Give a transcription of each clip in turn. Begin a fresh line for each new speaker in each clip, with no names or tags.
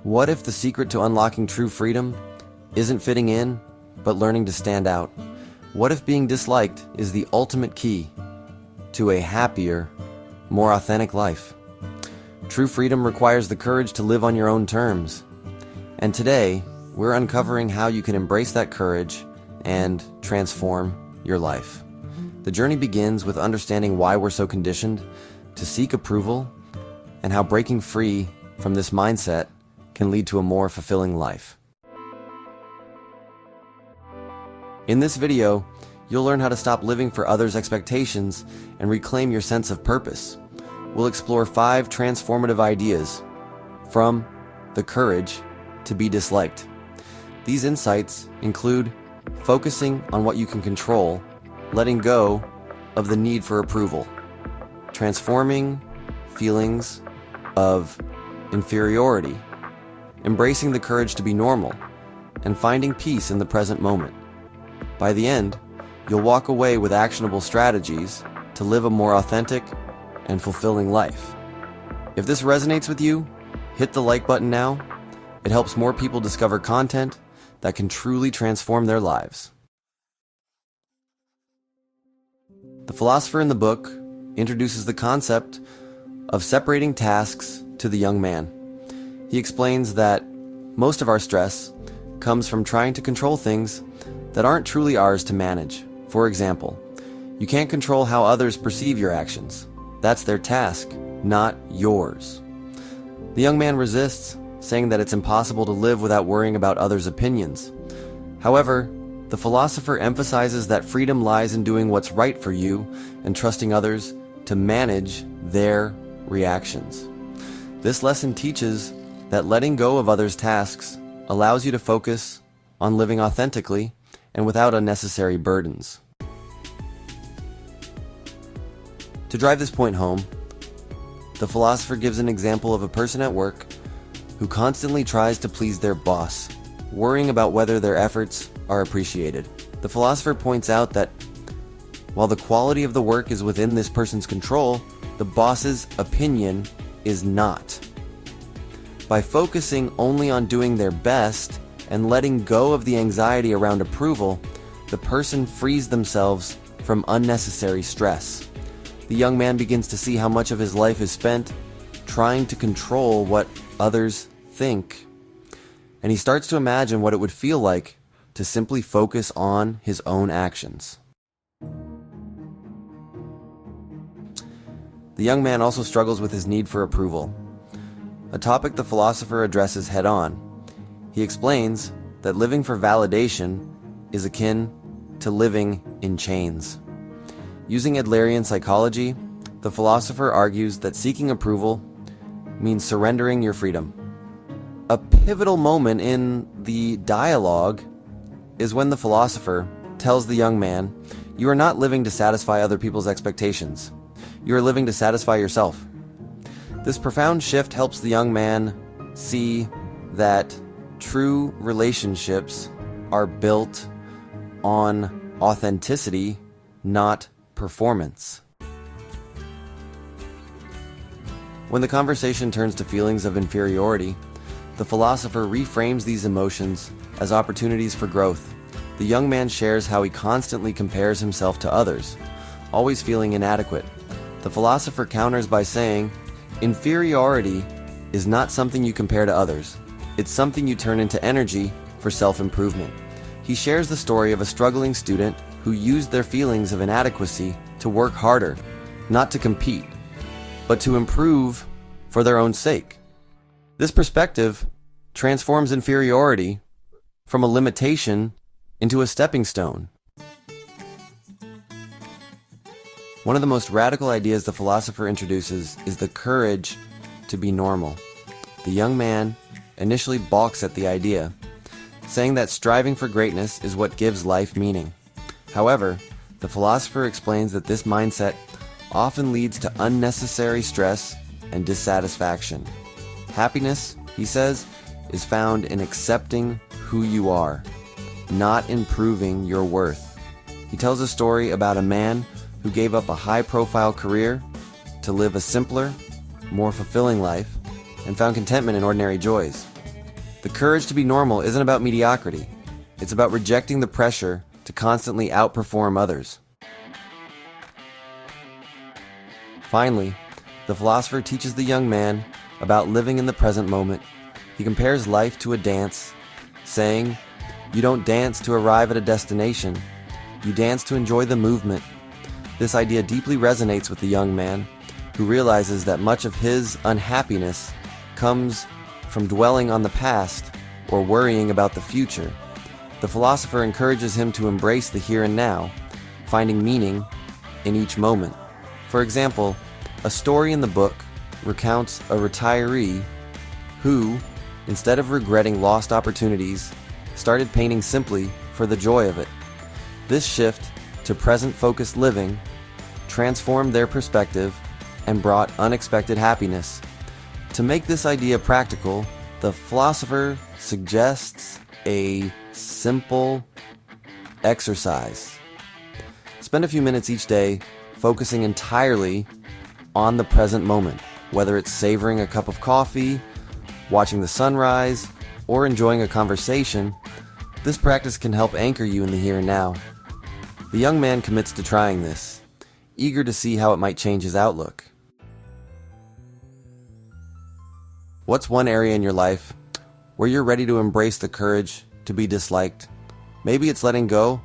What if the secret to unlocking true freedom isn't fitting in, but learning to stand out? What if being disliked is the ultimate key to a happier, more authentic life? True freedom requires the courage to live on your own terms. And today, we're uncovering how you can embrace that courage and transform your life. The journey begins with understanding why we're so conditioned to seek approval and how breaking free from this mindset can lead to a more fulfilling life. In this video, you'll learn how to stop living for others' expectations and reclaim your sense of purpose. We'll explore 5 transformative ideas from the courage to be disliked. These insights include focusing on what you can control, letting go of the need for approval, transforming feelings of inferiority, embracing the courage to be normal, and finding peace in the present moment. By the end, you'll walk away with actionable strategies to live a more authentic and fulfilling life. If this resonates with you, hit the like button now. It helps more people discover content that can truly transform their lives. The philosopher in the book introduces the concept of separating tasks to the young man. He explains that most of our stress comes from trying to control things that aren't truly ours to manage. For example, you can't control how others perceive your actions. That's their task, not yours. The young man resists, saying that it's impossible to live without worrying about others' opinions. However, the philosopher emphasizes that freedom lies in doing what's right for you and trusting others to manage their reactions. This lesson teaches that letting go of others' tasks allows you to focus on living authentically and without unnecessary burdens. To drive this point home, the philosopher gives an example of a person at work who constantly tries to please their boss, worrying about whether their efforts are appreciated. The philosopher points out that while the quality of the work is within this person's control, the boss's opinion is not. By focusing only on doing their best and letting go of the anxiety around approval, the person frees themselves from unnecessary stress. The young man begins to see how much of his life is spent trying to control what others think, and he starts to imagine what it would feel like to simply focus on his own actions. The young man also struggles with his need for approval, a topic the philosopher addresses head-on. He explains that living for validation is akin to living in chains. Using Adlerian psychology, the philosopher argues that seeking approval means surrendering your freedom. A pivotal moment in the dialogue is when the philosopher tells the young man, "You are not living to satisfy other people's expectations. You are living to satisfy yourself." This profound shift helps the young man see that true relationships are built on authenticity, not performance. When the conversation turns to feelings of inferiority, the philosopher reframes these emotions as opportunities for growth. The young man shares how he constantly compares himself to others, always feeling inadequate. The philosopher counters by saying, inferiority is not something you compare to others. It's something you turn into energy for self-improvement. He shares the story of a struggling student who used their feelings of inadequacy to work harder, not to compete, but to improve for their own sake. This perspective transforms inferiority from a limitation into a stepping stone. One of the most radical ideas the philosopher introduces is the courage to be normal. The young man initially balks at the idea, saying that striving for greatness is what gives life meaning. However, the philosopher explains that this mindset often leads to unnecessary stress and dissatisfaction. Happiness, he says, is found in accepting who you are, not in proving your worth. He tells a story about a man who gave up a high-profile career to live a simpler, more fulfilling life and found contentment in ordinary joys. The courage to be normal isn't about mediocrity. It's about rejecting the pressure to constantly outperform others. Finally, the philosopher teaches the young man about living in the present moment. He compares life to a dance, saying, "You don't dance to arrive at a destination. You dance to enjoy the movement." This idea deeply resonates with the young man, who realizes that much of his unhappiness comes from dwelling on the past or worrying about the future. The philosopher encourages him to embrace the here and now, finding meaning in each moment. For example, a story in the book recounts a retiree who, instead of regretting lost opportunities, started painting simply for the joy of it. This shift to present-focused living transformed their perspective and brought unexpected happiness. To make this idea practical, the philosopher suggests a simple exercise. Spend a few minutes each day focusing entirely on the present moment, whether it's savoring a cup of coffee, watching the sunrise, or enjoying a conversation. This practice can help anchor you in the here and now. The young man commits to trying this, eager to see how it might change his outlook. What's one area in your life where you're ready to embrace the courage to be disliked? Maybe it's letting go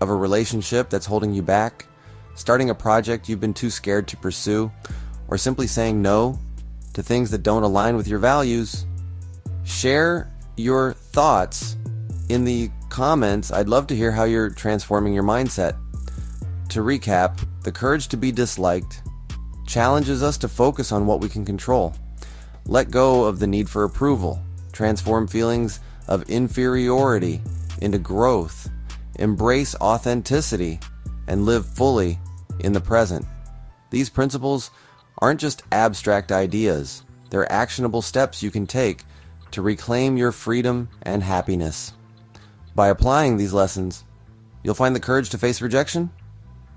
of a relationship that's holding you back, starting a project you've been too scared to pursue, or simply saying no to things that don't align with your values. Share your thoughts in the comments. I'd love to hear how you're transforming your mindset. To recap, the courage to be disliked challenges us to focus on what we can control. Let go of the need for approval. Transform feelings of inferiority into growth. Embrace authenticity and live fully in the present. These principles aren't just abstract ideas. They're actionable steps you can take to reclaim your freedom and happiness. By applying these lessons, you'll find the courage to face rejection,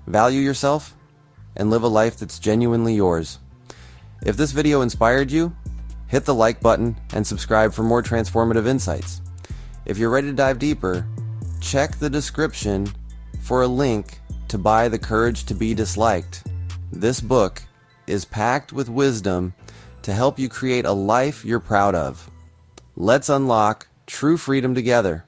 value yourself, and live a life that's genuinely yours. If this video inspired you, hit the like button and subscribe for more transformative insights. If you're ready to dive deeper, check the description for a link to buy The Courage to Be Disliked. This book is packed with wisdom to help you create a life you're proud of. Let's unlock true freedom together.